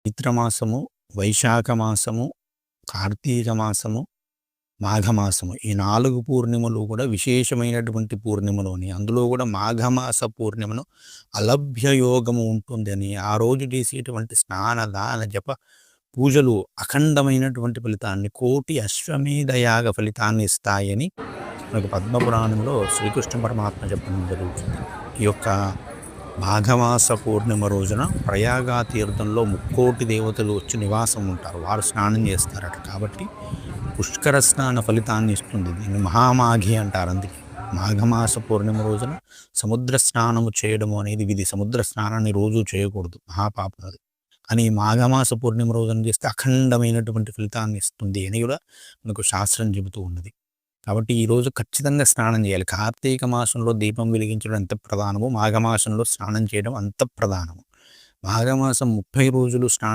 చైత్రమాసము, వైశాఖ మాసము, కార్తీక మాసము, మాఘమాసము ఈ 4 పూర్ణిమలు కూడా విశేషమైనటువంటి పూర్ణిమలోని అందులో కూడా మాఘమాస పూర్ణిమను అలభ్య యోగము ఉంటుందని ఆ రోజు చేసేటువంటి స్నాన దాన జప పూజలు అఖండమైనటువంటి ఫలితాన్ని కోటి అశ్వమేధ యాగ ఫలితాన్ని ఇస్తాయని మనకు పద్మపురాణంలో శ్రీకృష్ణ పరమాత్మ చెప్పడం జరుగుతుంది. ఈ యొక్క మాఘమాస పూర్ణిమ రోజున ప్రయాగా తీర్థంలో 3,000,000 దేవతలు వచ్చి నివాసం ఉంటారు. వారు స్నానం చేస్తారట. కాబట్టి పుష్కర స్నాన ఫలితాన్ని ఇస్తుంది. దీన్ని మహామాఘి అంటారు. అందుకే మాఘమాస పూర్ణిమ రోజున సముద్ర స్నానము చేయడము అనేది విధి. సముద్ర స్నానాన్ని రోజు చేయకూడదు, మహాపాపం అది. కానీ మాఘమాస పూర్ణిమ రోజున చేస్తే అఖండమైనటువంటి ఫలితాన్ని ఇస్తుంది అని కూడా మనకు శాస్త్రం చెబుతూ ఉన్నది. కాబట్టి ఈరోజు ఖచ్చితంగా స్నానం చేయాలి. కార్తీక మాసంలో దీపం వెలిగించడం ఎంత ప్రధానమో మాఘమాసంలో స్నానం చేయడం అంత ప్రధానము. మాఘమాసం 30 రోజులు స్నానం